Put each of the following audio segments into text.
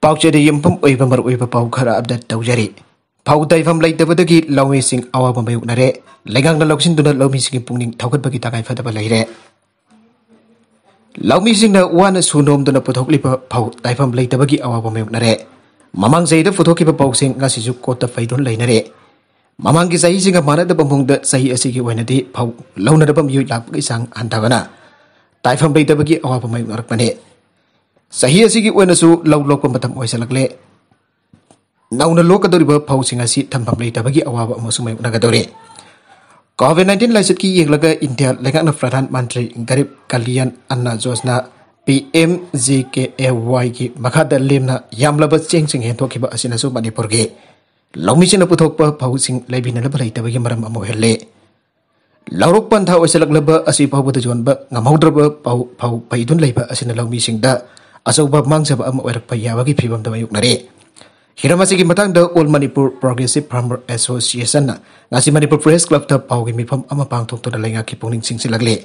पाउचेदे यमफम ओइबा मर ओइबा पाउ खरा अपडेट तौजरी पाउ ताइफम लैतबदगी लौमीसिंग अवाबा मायुकनरे लेगांगना लौसिनदुना लौमीसिंग पुंगनिंग थौगतबगी तागाय फदबा लैरे लौमीसिंगना वाना सुनोमदुना पुथोकलिबा पाउ ताइफम लैतबगी अवाबा मायुकनरे ममांग जैदा पुथोकिबा पाउसिंग ngasiju कोता फैदुन लैनरे ममांग की सही सिंग मानदबा मुंगदा सही असिगी वैनदी पाउ लौनदबा मियु लापगी सांग हंतागना ताइफम लैतबगी अवाबा मायुकनरपने सही असिगी वैनसु लौ लोक मतम ओइसलकले नौना लोकदोरिबा फाउसिंग असि थंफम लैतबगी अवाबा अमसु मायुकनगदोरे कोविड-19 लाइसटकी येंगलगा इंडिया लेगांगना प्रधान मंत्री गरीब कल्याण अन्ना योजना PMGKAY की मखादा लेमना यामलबा चेंगसिंग हेंथोखिबा असिनसु मणिपुर के लौमिसिना पुथोकपा फाउसिंग लैबिनलबा लैतबगी मरम अमो हेले लौरोक पंथा ओइसलकलबा असि फाउबदा जोनबा ngамहौद्रबा फाउ पैदुन लैबा असिना लौमिसिंगदा असौबा मांगजबा अमा ओइरकपा याबगी फिबमदा मायुकनरे हिरामासिगी मतंगदा all Manipur progressive farmer association ngasi Manipur press club ता पाउगी मिफम अमा पांगथोकतोदा लैंगा की पुंगनिंग सिंगसिलगले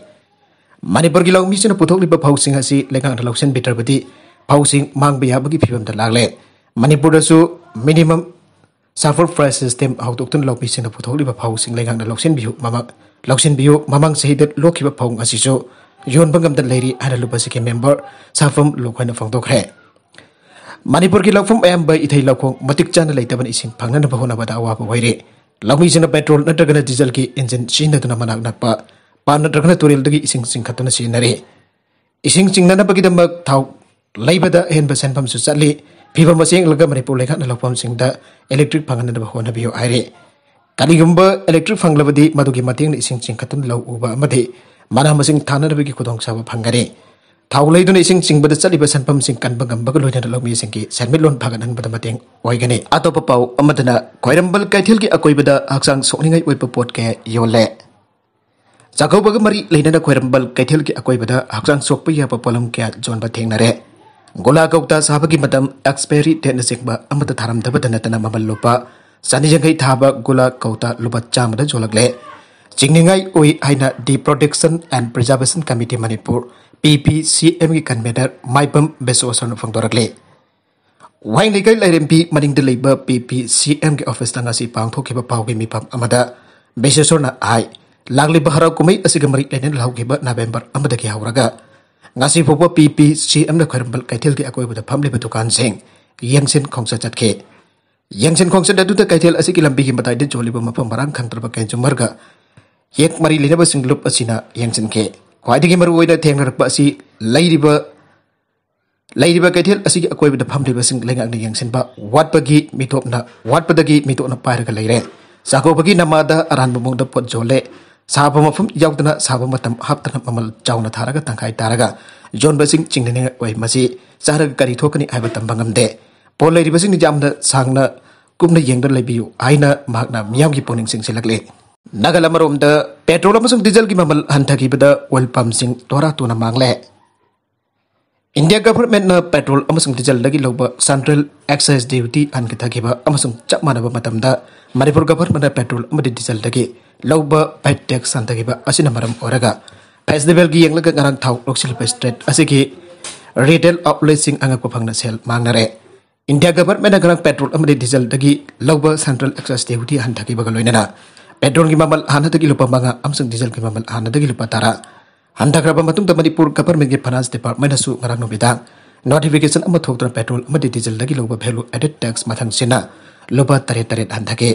मणिपुर की लौमिसिना पुथोकलिबा फाउसिंग असि लेगांगना लौसन बिटरबदी फाउसिंग मांगबा याबगी फिबमदा लागले मणिपुरदसु मिनिमम सफर प्राइस सिस्टम हाउतोक्तन लौमिसिना पुथोकलिबा फाउसिंग लेगांगना लौसन बियु ममांग सहिदत लोखिबा फाउंग असिसु योनबंगमदा लैरी हाना लुपसिके मेंबर साफम लोखैना फंगदोखरे मणिपुर की लौफम अयंब इथै लौखोंग मतिक चाना लैतबन इसिंग फंगनबा होनबदा अवाबा वैरे लौमिसिना पेट्रोल नत्रगना डीजल की इंजन सिनदुना मनाक नकपा पान नत्रगना तुरेलदगी इसिंग सिंखतुना सिनरे इसिंग चिंगनबगीदमक थाउ लैबदा हेनबा सेनफमसु चली फिबम मसेंग लगा मणिपुर लेखाना लौफम सिंगदा इलेक्ट्रिक फंगनबा होनबियो आइरे कलिगुंबा इलेक्ट्रिक फंगलबदी मदुगी मतेंग इसिंग चिंखतुना लौ उबा अमदे mana masing thanarabagi khudong saba phangare thaulai dun ising singbada chaliba sanpam sing kanba gamba loina lomi singki sermilon phagan bada mateng oigani atopa pau amadana koirambal kaithil ki akoibada haksang sokningai oipa pot ke yole jakaubaga mari leina koirambal kaithil ki akoibada haksang sokpa ya pa polam kya jonba thengnare gola kaukta sabagi matam expiry date na sikba amata tharam daba danatana mamal lopa sanijangai thaba gola kauta lupa chamada jolagle चिंगनिंगाई ओई हाइना the protection and preservation committee Manipur PPCM की convener माइपम बेसोसन फंगदोरकले वाइन लेगै लाइरेमपी मनिंग लेब PPCM के ऑफिस तंगासी पांगथोखिबा पाउगी मिपम अमदा बेसोसरना आइ लागलिबा हराव कुमै असिगा मरि लेनेन लाउगिबा नवेम्बर अमदगी हावरगा ngasi फोबा PPCM ना खरबल कैथेल के अकोइबदा फमलिबा दुकान सिंग यंगसिन खोंगसा चटखे यंगसिन खोंगसा ददुदा कैथेल असिगी लंबी की बताइदे जोलिबा मफम बरांग खंगतरबा कैंजुमरगा एक मरी लेनबा सिंगलुप असिना यंगसिनके ख्वाइदगी मरु ओइदा थेंगरकपा असि लैरिबा कैथेल असिगी अकोइबदा फमलिबा सिंग लेंगांगना यंगसिनबा वाटपदगी मितोना पाइरगा लैरे साकोबगी नमादा अरानबा मुंगदा पोट जोले साबा मफम याउदना साबा मतम हापतना ममल चाउना थारगा तंखाइ तारगा जोनबा सिंग चिंगने ओइ मसि चारग करी थोकनी आइबा तंबंगमदे पोल लैरिबा सिंग जामना सांगना कुमना यंगदा लैबियु आइना मागना मियामगी पोनिंग सिंग सिलगले नगलमरोम द पेट्रोल अमसुंग डीजल की ममल हंथकीबदा ऑयल पंप सिंग तोरा तुना मांगले इंडिया गवर्नमेंट न पेट्रोल अमसुंग डीजल लगी लोबा सेंट्रल एक्साइज ड्यूटी हंथकीबा अमसुंग चपमानबा मतमदा मणिपुर गवर्नमेंट पेट्रोल अमदि डीजल दगी लोबा पैट टैक्स हंथकीबा असिना मरम ओरगा फेस्टिवल की यंगलगा गरंग थाउ लोक्सिलपा स्ट्रेट असिगी रिटेल आउटलेट सिंग अंगकपा फंगना सेल मांगनरे इंडिया गवर्नमेंट गरंग पेट्रोल अमदि डीजल दगी लोबा सेंट्रल एक्साइज ड्यूटी हंथकीबा लोइनना पेट्रोल की ममल हानदगी लुपा मंगा अमसुंग डीजल की ममल हानदगी लुपा तारा हंथाग्रबा मतुंग द मणिपुर गवर्नमेंट की फाइनेंस डिपार्टमेंट असु ngara नुबिदांग नोटिफिकेशन अमा थोक्तन पेट्रोल अमदि डीजल दगी लोबा वैल्यू एडेड टैक्स मथंग सिना लुपा तरे हंथागे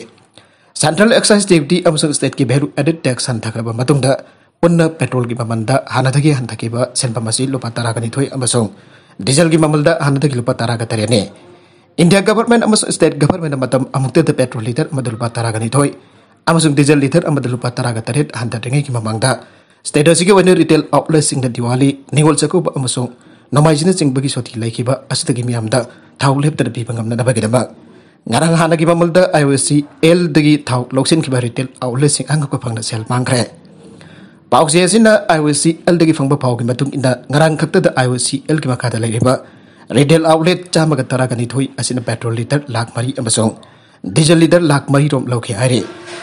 सेंट्रल एक्साइज ड्यूटी अमसुंग स्टेट की वैल्यू एडेड टैक्स हंथाग्रबा मतुंग द पुन्ना पेट्रोल की ममल द हानदगी हंथाकेबा सेनपमसी लुपा तारा गनि थोय अमसुंग डीजल की ममल द हानदगी लुपा तारा ग तरेने इंडिया गवर्नमेंट अमसुंग स्टेट गवर्नमेंट मतम अमुक्ते द पेट्रोल लीटर मदुल लुपा तारा गनि थोय अमसुंग डीजल लीटर अमद लुपा तारागा तरेट हंथाद्रिङै की ममांगदा स्टेट असिगी वने रिटेल आउटलेट सिंग द दिवाली निगोल चकुबा अमसुंग नोमाइजिना चिंगबगी सोथि लैखिबा असदगी मियामदा थाउ लेपतर बिबंगमना नबगिदमा ngarang hanagi mamalda IOC L dagi thau loksin ki ritel outlet sing angko phangna sel mangkhre pause asina IOC L dagi phangba phawgi matung inda ngarang khakta da IOC L ki makha da laiba retail outlet chamaga taragani thoi asina petrol liter lakh mari amasong diesel liter lakh mari rom lokhe aire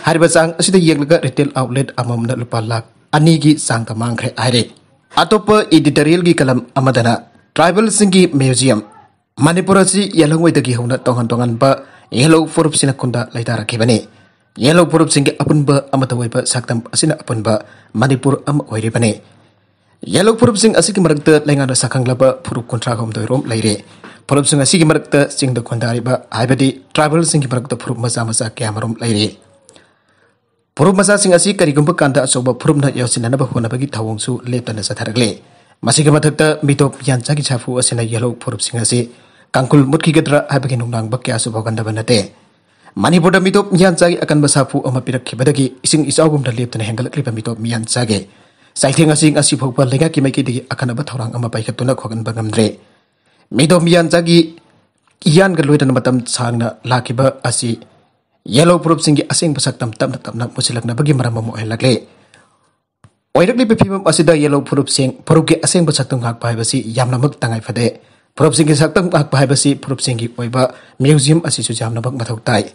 hariba sang asida yenglaga retail outlet amamna lupa lakh ani gi sang ka mangkhre aire atopa editorial gi kalam amadana tribal singi museum Manipur asi yalangwai hona tongan tongan ba yellow furup sina kunda laitara kibani. Yellow furup singi apunba amatawai ba saktam asina apunba Manipur am oiri bani. Yellow furup sing asiki marakta lengan sakang laba furup kontra hom doirom laire. Furup sing asiki marakta sing da kondari ba haibadi tribal singi marakta furup masa kiamarom laire. Furup masa sing asiki karigumba kanda asoba furup na yosinana ba hona bagi thawongsu leptana satharagle. Masih matakta mitop yan chagi chafu asina yellow furup sing asi Kangkul mutki gedra habagi nungnang bakya subhaganda banate. Manipur da mitop yan chagi akan basafu amapirak khibadagi ising isagum da leptana hengal klipa mitop yan chage. Saitheng asing asi phokpa lenga ki maiki digi akan aba thorang ama paikatuna khogan bangamdre. Mitop yan chagi yan galoi matam sangna lakiba asi yellow furup singi asing basaktam tamna musilakna bagi marama mo helagle. Oirakli pipimam asida yellow furup sing furup ge asing basaktam ngak paibasi yamnamak tangai fade. Furup singi saktam ngak paibasi furup singi oiba museum asi su jamnamak mathau tai.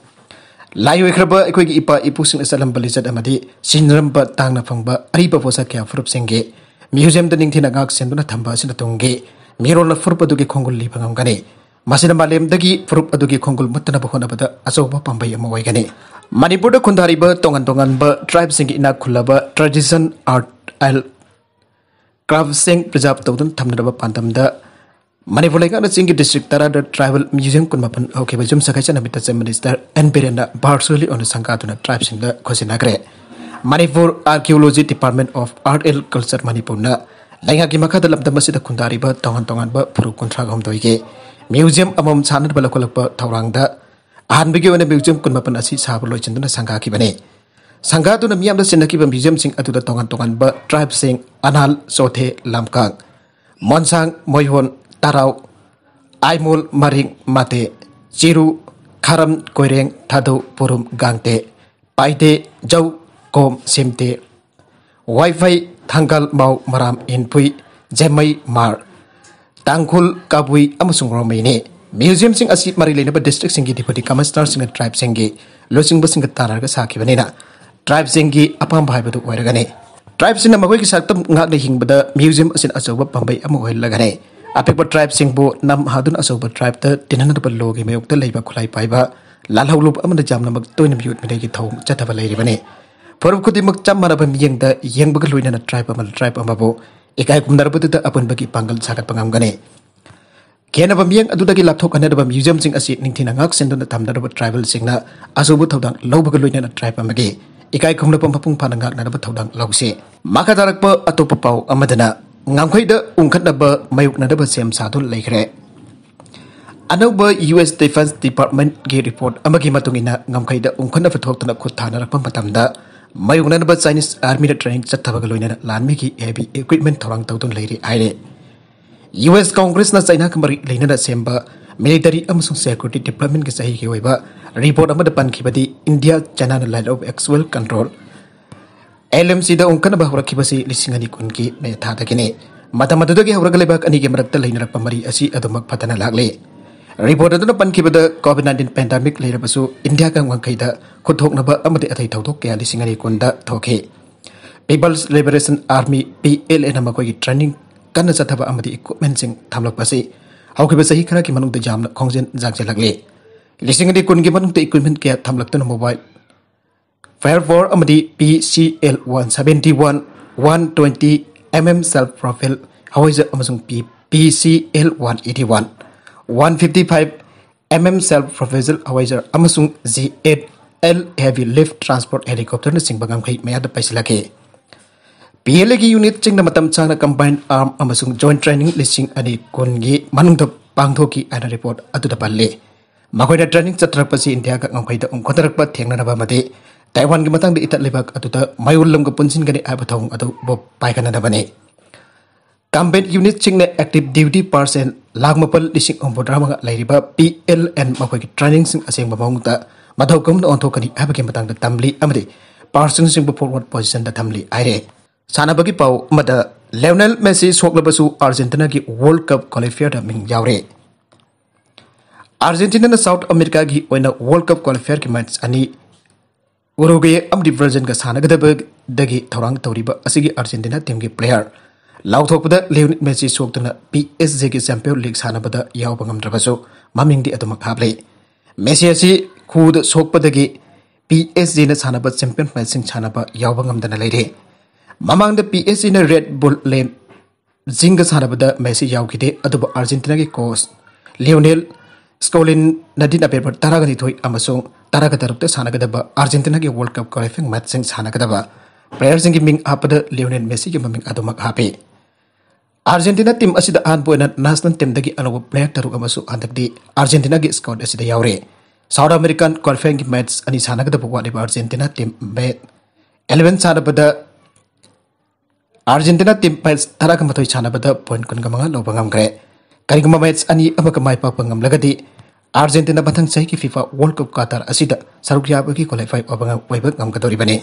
Layo ikraba ekoi gi ipa ipu sing asalam balizat amadi sinramba tangna phangba ariba posa kya furup singi museum da ningthina ngak senduna thamba sina tungge mirona furup adugi khongul li phangam gani. Masina malem dagi furup adugi khongul mutna bahona bada asoba pambai ama oigani. Manipur da khundari ba tongan ba tribe singi ina khulaba tradition art al craft sing preserve tawdun thamna ba pantam da Manipur laika singi district tara da tribal museum kunmapan okay ba jum sakai chana bita minister and berenda virtually on sangkatuna tribe sing da khosina kre. Manipur Archaeology Department of Art and Culture Manipur na lainga ki makha da labda masida khundari ba tongan ba furup kontra gom doige museum amam chanad ba lakolak ba thawrang da ahanbigi ona museum kunmapan asi sablo chinduna sangha ki bane. Sangha tu na miyam da sinaki ba museum sing atu da tongan ba tribe sing Anal Sothe Lamkang Monsang Moihon Tarau Aimul Maring Mate Chiru Kharam Koireng Thadu Purum Gangte Paite Jau Kom Simte Wi-Fi Thangal Mau Maram Inpui Jemai Mar Tangkul Kabui amasung Romene museum sing asi marilena ba district singi deputy commissioner sing tribe singi losing ba sing tarar ga saki banena tribe singi apam bhai badu oiragane tribe sing magoi ki saktam ngak na hingbada museum asin asoba pambai am oilagane apekba tribe sing bo nam hadun asoba tribe ta tinana ba logi mayok ta leiba khulai paiba lalhaulub amada jamna mag toina miyut midai ki thong chataba leiri bane forum khudi mak chamara ba miyeng da yeng ba loina na tribe amabo ekai kumdar badu ta apun bagi pangal sakat pangam gane Kena ba miyang adudagi laptop anada ba museum sing asi ningthina ngak senduna tamda ba tribal singna asubu thodang lawbaga loina na tribe amagi ikai khumna pamphung phana ngak na ba thodang lawse maka darak ba atopa pau amadana ngamkhoi da ungkhatna ba mayuk na ba sem sadul leikre anauba US Defense Department ge report amagi matungina ngamkhoi da ungkhatna phathokna khuthana rakpa matamda mayuk na ba Chinese army da training chathabaga loina lanmi ki heavy equipment thorang tawdun leiri aire US Congress na China kamari leina da semba military amasung security development ke sahi ke oiba report amada pankibadi India China na line of actual control LMC da ungkana ba horakibasi lisingani kunki ne thada kine matamadu da ge horagaleba ani ge marakta leina pamari asi adumak phatana lagle report aduna pankibada COVID-19 pandemic leira basu India ka wangkai da khuthokna ba amade athai thawdok ke lisingani kunda thoke People's Liberation Army PLA na makoi training Kana Sataba Amadi equipment sing Tamlok Pasi. How can say Hikara Kimanuk the Jam Kongsin Zagzelagle? Listening the Kungiman the equipment get Tamlok mobile. Fire for Amadi PCL 171 120 self profile. How is the Amazon PCL 181 155 self profile. How is the Amazon Z8L heavy lift transport helicopter sing Bagam Kai Maya the Paisilake. PLA ki unit ching na matam chang na combined arm amasung joint training listing ani kungi manung da pangthoki ana report adu da palle makoi da training chatrak pasi India ka ngkhoi da ungkhotarak pa thengna na ba mate Taiwan ki matang da itat lebak adu da mayulam ka punsin gani aba thong adu bo pai kana da bane combat unit ching na active duty person lagmapal listing ombodrama lairiba PLN makoi ki training sing aseng ba mong da madhau kam na onthokani aba ki matang da tamli amade person sing forward position da tamli aire Sanabagi Pau Mada Lionel Messi Soklabasu Argentina ki World Cup qualifier da ming yaure Argentina na South America ki oina World Cup qualifier ki match ani Uruguay amdi version ka sanagadabag dagi thorang tawriba asigi Argentina team ki player लाउथोपदा Lionel Messi सोक्तना PSG की champion league सानबदा यावबा ngamdrabasu mamingdi adumak hable Messi asi खुद सोकपदगी PSG na sanaba champion match सिंग sanaba यावबा ngamdana leire mamangda PSG na Red Bull लेम जिंगा सानबदा मेसी यावखिदे अदुबा अर्जेंटीना की कोच लियोनेल स्कोलिन नदीना पेपर तरागनी थोई अमसोंग तरागा तरुकते सानगदबा अर्जेंटीना की वर्ल्ड कप क्वालिफाइंग मैच सिंग सानगदबा प्लेयर सिंग की मिंग आपदा लियोनेल मेसी की ममिंग अदुमक हापे अर्जेंटीना टीम असिदा आन पोइना नेशनल टीम दगी अनोब प्लेयर तरुक अमसु अंदकदी अर्जेंटीना की स्क्वाड असिदा यावरे साउथ अमेरिकन क्वालिफाइंग की मैच अनि सानगदबा वालिबा अर्जेंटीना टीम मे 11 सानबदा अर्जेंटीना टीम मैच तरागा मथोय सानबदा पॉइंट कुनगमंगा लोबा ngamgre करिगुमा मैच अनि अमक माइपा पंगमलगदी अर्जेंटीना बथंग सही की फीफा वर्ल्ड कप कतार असिदा सरुक याबगी क्वालिफाई ओबंगा ओइबक ngamgadoribane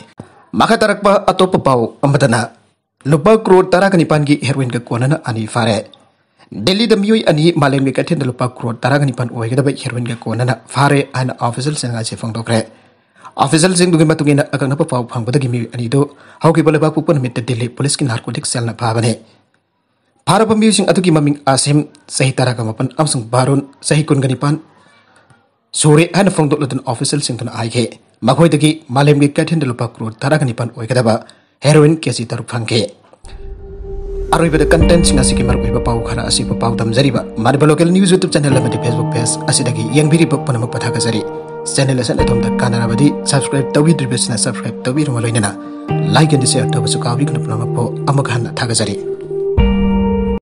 मखा तरकपा अतोप पाउ अमदना लुपा करोड़ तरागनिपान की हेरोइन का कोनना अनि फारे दिल्ली दमियोई अनि मालेम के कथेन लुपा करोड़ तरागनिपान ओइगदबा हेरोइन का कोनना फारे आन ऑफिशियल सेंगा से फंगदोक्रे ऑफिशियल सिंग दुगे मतुगिना अगंगप पाउ फंगबदगी मी अनि दो हौकी बलबा पुपन मिट दिल्ली पुलिस की नार्कोटिक सेल न फाबने फारब म्यूजिंग अतुकी ममिंग आसिम सही तरागा मपन अमसंग बारुन सही कुनगनिपान सोरे हन फंगदोलदन ऑफिशियल सिंग तुना आइगे मखोइदगी मालेम के कथेन लुपा करोड़ तरागनिपान ओइगदबा हेरोइन केसी तरु फंगे अरोइबद कंटेंट सिंग असिकी मरबैबा पाउ खरा असिबा पाउ दमजरिबा मारिबा लोकल न्यूज यूट्यूब चैनल अमदि फेसबुक पेज असिदगी यंगबिरिबा पनमक पथागजरी चैनल असन अथोमदा कानाराबदी सब्सक्राइब तौबिद्रिबसना सब्सक्राइब तौबिरम लोइनना लाइक एंड शेयर तौबसु काबिगन पनमक पो अमक हन्ना थागजरी